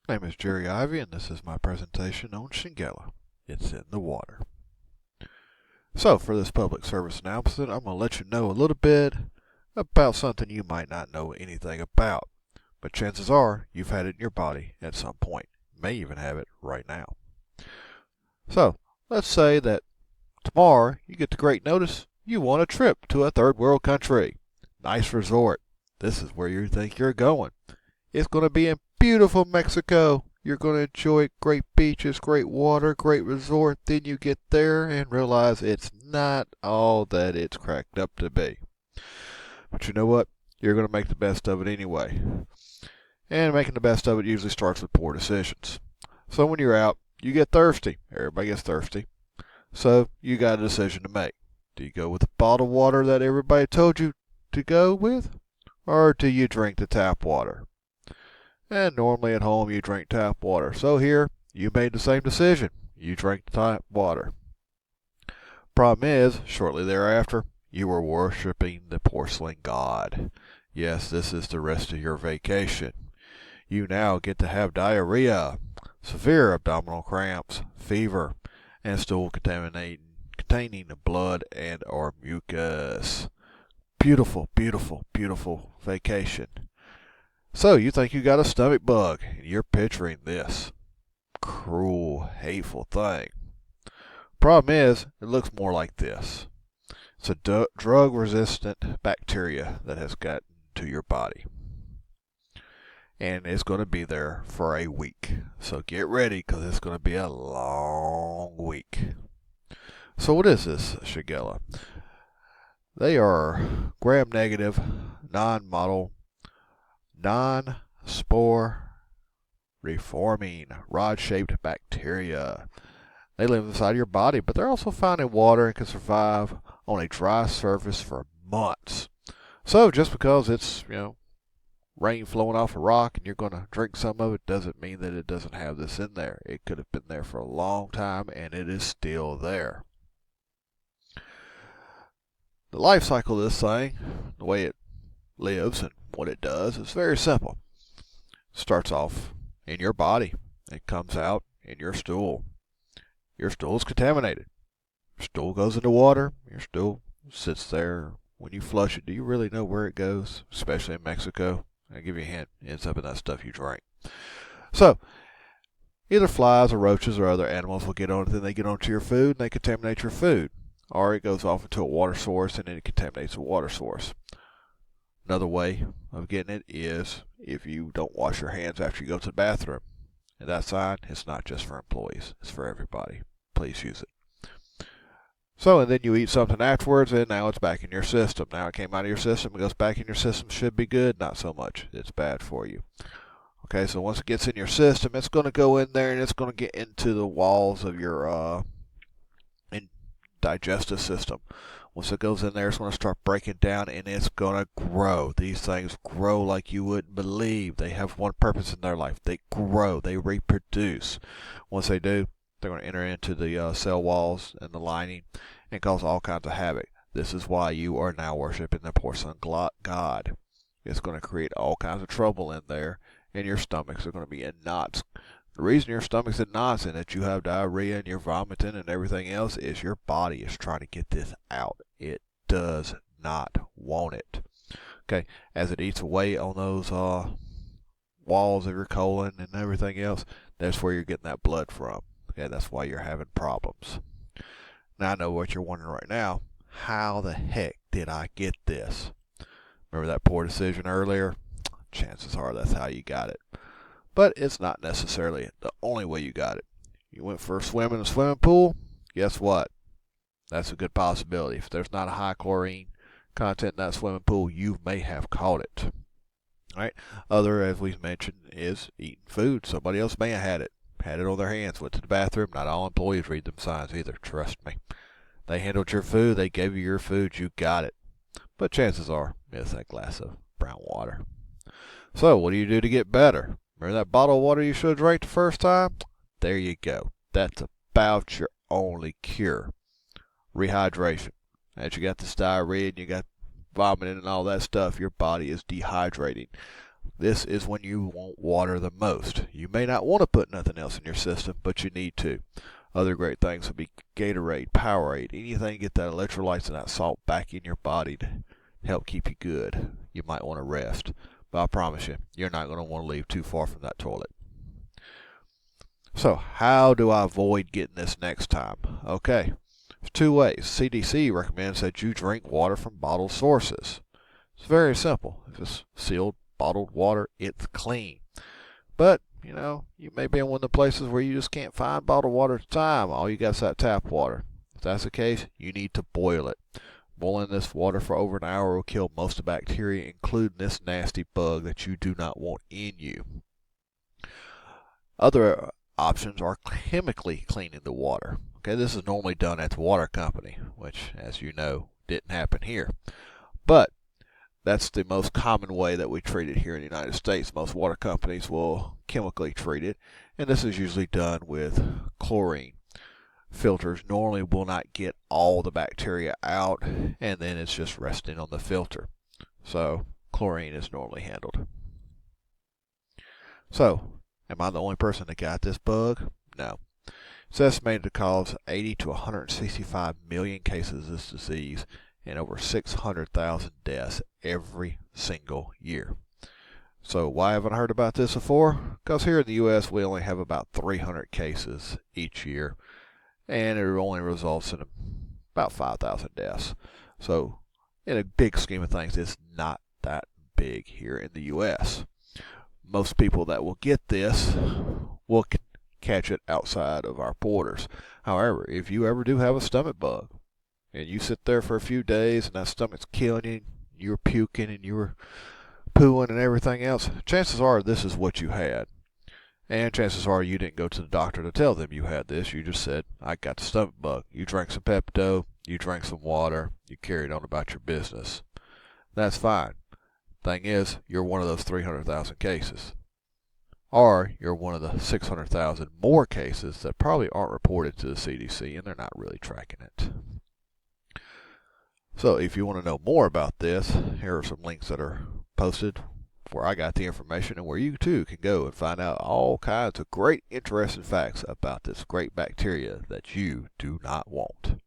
My name is Jerry Ivey, and this is my presentation on Shingilla. It's in the water. So, for this public service announcement, I'm going to let you know a little bit about something you might not know anything about. But chances are you've had it in your body at some point. You may even have it right now. So, let's say that tomorrow you get the great notice you want a trip to a third world country. Nice resort. This is where you think you're going. It's going to be in beautiful Mexico. You're going to enjoy great beaches, great water, great resort. Then you get there and realize it's not all that it's cracked up to be. But you know what? You're going to make the best of it anyway. And making the best of it usually starts with poor decisions. So when you're out, you get thirsty. Everybody gets thirsty. So you got a decision to make. Do you go with the bottled water that everybody told you to go with? Or do you drink the tap water? And normally at home you drink tap water. So here, you made the same decision. You drank the tap water. Problem is, shortly thereafter, you were worshiping the porcelain god. Yes, this is the rest of your vacation. You now get to have diarrhea, severe abdominal cramps, fever, and stool containing blood and or mucus. Beautiful, beautiful, beautiful vacation. So you think you got a stomach bug, and you're picturing this cruel, hateful thing. Problem is, it looks more like this. It's a drug-resistant bacteria that has gotten to your body. And it's going to be there for a week. So get ready, because it's going to be a long week. So what is this Shigella? They are gram-negative, non-model, non-spore reforming rod-shaped bacteria. They live inside your body, but they're also found in water and can survive on a dry surface for months. So just because it's, rain flowing off a rock and you're going to drink some of it doesn't mean that it doesn't have this in there. It could have been there for a long time and it is still there. The life cycle of this thing, the way it lives and what it does is very simple. It starts off in your body. It comes out in your stool. Your stool is contaminated. Your stool goes into water. Your stool sits there. When you flush it, do you really know where it goes? Especially in Mexico. I'll give you a hint. It ends up in that stuff you drink. So, either flies or roaches or other animals will get on it, then they get onto your food and they contaminate your food. Or it goes off into a water source and then it contaminates the water source. Another way of getting it is if you don't wash your hands after you go to the bathroom. And that sign, it's not just for employees. It's for everybody. Please use it. So, and then you eat something afterwards, and now it's back in your system. Now it came out of your system, it goes back in your system. Should be good, not so much. It's bad for you. Okay, so once it gets in your system, it's going to go in there, and it's going to get into the walls of your digestive system. Once it goes in there, it's going to start breaking down, and it's going to grow. These things grow like you wouldn't believe. They have one purpose in their life. They grow. They reproduce. Once they do, they're going to enter into the cell walls and the lining and cause all kinds of havoc. This is why you are now worshiping the porcelain god. It's going to create all kinds of trouble in there, and your stomachs are going to be in knots. The reason your stomach's in knots and that you have diarrhea and you're vomiting and everything else is your body is trying to get this out. It does not want it. Okay, as it eats away on those walls of your colon and everything else, that's where you're getting that blood from. Okay, that's why you're having problems. Now I know what you're wondering right now. How the heck did I get this? Remember that poor decision earlier? Chances are that's how you got it. But it's not necessarily the only way you got it. You went for a swim in a swimming pool. Guess what? That's a good possibility. If there's not a high chlorine content in that swimming pool, you may have caught it. All right. Other, as we've mentioned, is eating food. Somebody else may have had it. Had it on their hands. Went to the bathroom. Not all employees read them signs either. Trust me. They handled your food. They gave you your food. You got it. But chances are, it's that glass of brown water. So, what do you do to get better? Remember that bottle of water you should have drank the first time? There you go. That's about your only cure. Rehydration. As you got this diarrhea and you got vomiting and all that stuff, your body is dehydrating. This is when you want water the most. You may not want to put nothing else in your system, but you need to. Other great things would be Gatorade, Powerade, anything to get that electrolytes and that salt back in your body to help keep you good. You might want to rest, but I promise you, you're not going to want to leave too far from that toilet. So, how do I avoid getting this next time? Okay, there's two ways. CDC recommends that you drink water from bottled sources. It's very simple. If it's sealed, bottled water, it's clean. But, you may be in one of the places where you just can't find bottled water at the time. All you got is that tap water. If that's the case, you need to boil it. Boiling this water for over an hour will kill most of the bacteria, including this nasty bug that you do not want in you. Other options are chemically cleaning the water. Okay, this is normally done at the water company, which, as you know, didn't happen here. But that's the most common way that we treat it here in the United States. Most water companies will chemically treat it, and this is usually done with chlorine. Filters normally will not get all the bacteria out, and then it's just resting on the filter. So chlorine is normally handled. So, am I the only person that got this bug? No. It's estimated to cause 80 to 165 million cases of this disease and over 600,000 deaths every single year. So why haven't I heard about this before? Because here in the U.S. we only have about 300 cases each year, and it only results in about 5,000 deaths. So in a big scheme of things, it's not that big here in the U.S. Most people that will get this will catch it outside of our borders. However, if you ever do have a stomach bug, and you sit there for a few days and that stomach's killing you, you're puking and you're pooing and everything else, chances are this is what you had. And chances are you didn't go to the doctor to tell them you had this. You just said, I got the stomach bug. You drank some Pepto, you drank some water, you carried on about your business. That's fine. Thing is, you're one of those 300,000 cases. Or you're one of the 600,000 more cases that probably aren't reported to the CDC and they're not really tracking it. So if you want to know more about this, here are some links that are posted where I got the information and where you too can go and find out all kinds of great interesting facts about this great bacteria that you do not want.